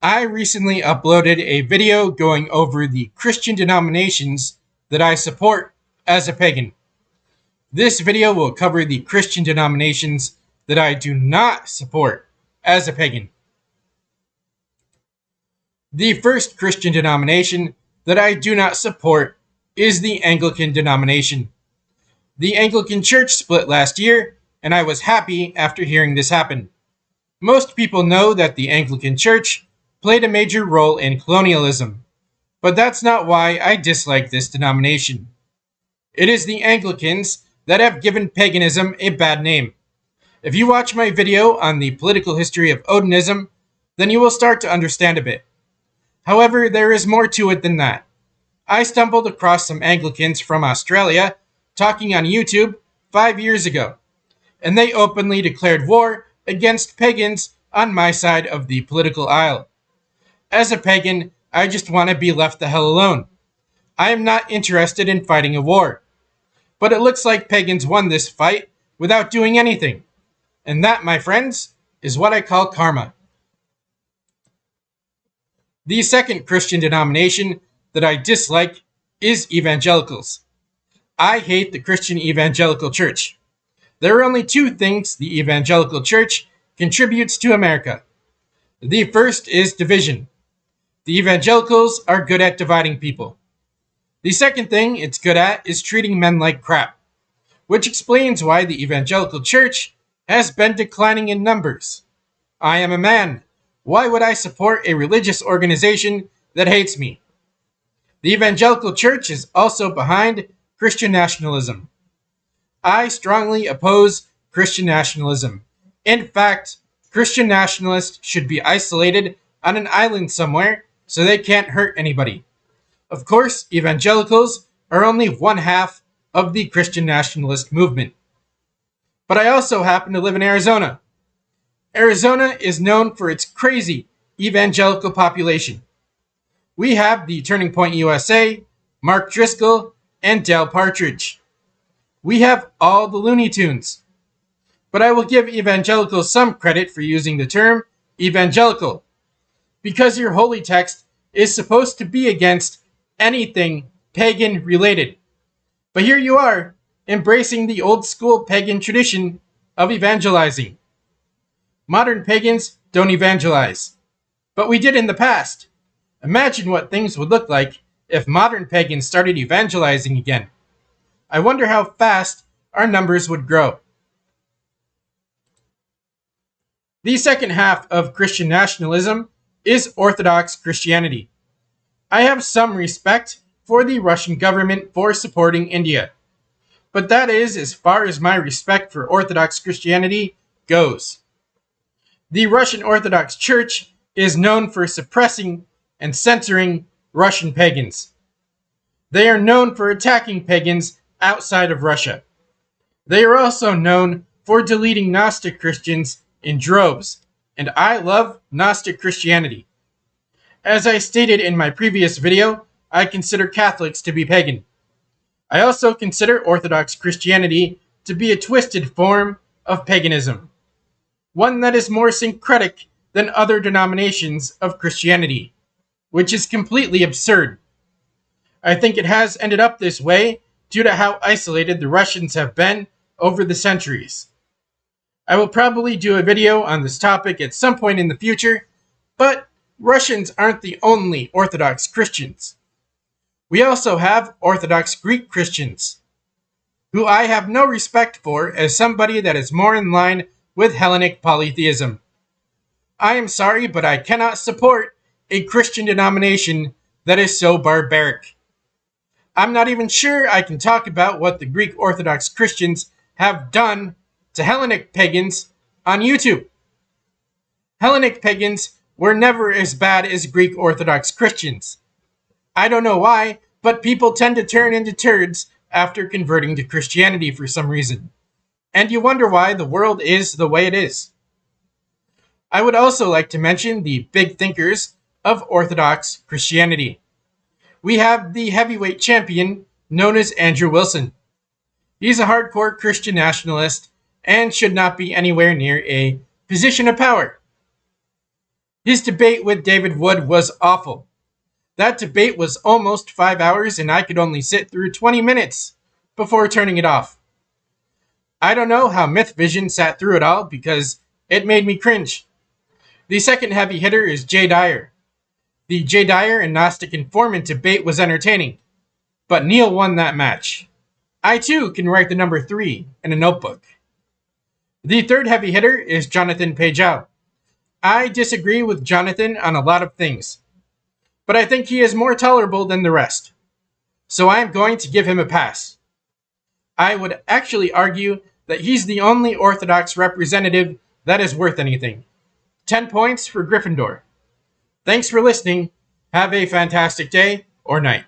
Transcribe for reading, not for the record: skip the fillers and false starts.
I recently uploaded a video going over the Christian denominations that I support as a pagan. This video will cover the Christian denominations that I do not support as a pagan. The first Christian denomination that I do not support is the Anglican denomination. The Anglican Church split last year, and I was happy after hearing this happen. Most people know that the Anglican Church played a major role in colonialism, but that's not why I dislike this denomination. It is the Anglicans that have given paganism a bad name. If you watch my video on the political history of Odinism, then you will start to understand a bit. However, there is more to it than that. I stumbled across some Anglicans from Australia talking on YouTube 5 years ago, and they openly declared war against pagans on my side of the political aisle. As a pagan, I just want to be left the hell alone. I am not interested in fighting a war. But it looks like pagans won this fight without doing anything. And that, my friends, is what I call karma. The second Christian denomination that I dislike is evangelicals. I hate the Christian evangelical church. There are only two things the evangelical church contributes to America. The first is division. The evangelicals are good at dividing people. The second thing it's good at is treating men like crap, which explains why the evangelical church has been declining in numbers. I am a man. Why would I support a religious organization that hates me? The evangelical church is also behind Christian nationalism. I strongly oppose Christian nationalism. In fact, Christian nationalists should be isolated on an island somewhere so they can't hurt anybody. Of course, evangelicals are only one half of the Christian nationalist movement. But I also happen to live in Arizona. Arizona is known for its crazy evangelical population. We have the Turning Point USA, Mark Driscoll, and Dale Partridge. We have all the Looney Tunes. But I will give evangelicals some credit for using the term evangelical, because your holy text is supposed to be against anything pagan related. But here you are, embracing the old school pagan tradition of evangelizing. Modern pagans don't evangelize, but we did in the past. Imagine what things would look like if modern pagans started evangelizing again. I wonder how fast our numbers would grow. The second half of Christian nationalism is Orthodox Christianity. I have some respect for the Russian government for supporting India, but that is as far as my respect for Orthodox Christianity goes. The Russian Orthodox Church is known for suppressing and censoring Russian pagans. They are known for attacking pagans outside of Russia. They are also known for deleting Gnostic Christians in droves, and I love Gnostic Christianity. As I stated in my previous video, I consider Catholics to be pagan. I also consider Orthodox Christianity to be a twisted form of paganism, one that is more syncretic than other denominations of Christianity, which is completely absurd. I think it has ended up this way due to how isolated the Russians have been over the centuries. I will probably do a video on this topic at some point in the future, but Russians aren't the only Orthodox Christians. We also have Orthodox Greek Christians, who I have no respect for as somebody that is more in line with Hellenic polytheism. I am sorry, but I cannot support a Christian denomination that is so barbaric. I'm not even sure I can talk about what the Greek Orthodox Christians have done to Hellenic pagans on YouTube. Hellenic pagans were never as bad as Greek Orthodox Christians. I don't know why, but people tend to turn into turds after converting to Christianity for some reason. And you wonder why the world is the way it is. I would also like to mention the big thinkers of Orthodox Christianity. We have the heavyweight champion known as Andrew Wilson. He's a hardcore Christian nationalist and should not be anywhere near a position of power. His debate with David Wood was awful. That debate was almost 5 hours and I could only sit through 20 minutes before turning it off. I don't know how Myth Vision sat through it all because it made me cringe. The second heavy hitter is Jay Dyer. The Jay Dyer and Gnostic Informant debate was entertaining, but Neil won that match. I too can write the number 3 in a notebook. The third heavy hitter is Jonathan Pajau. I disagree with Jonathan on a lot of things, but I think he is more tolerable than the rest, so I am going to give him a pass. I would actually argue that he's the only Orthodox representative that is worth anything. 10 points for Gryffindor. Thanks for listening. Have a fantastic day or night.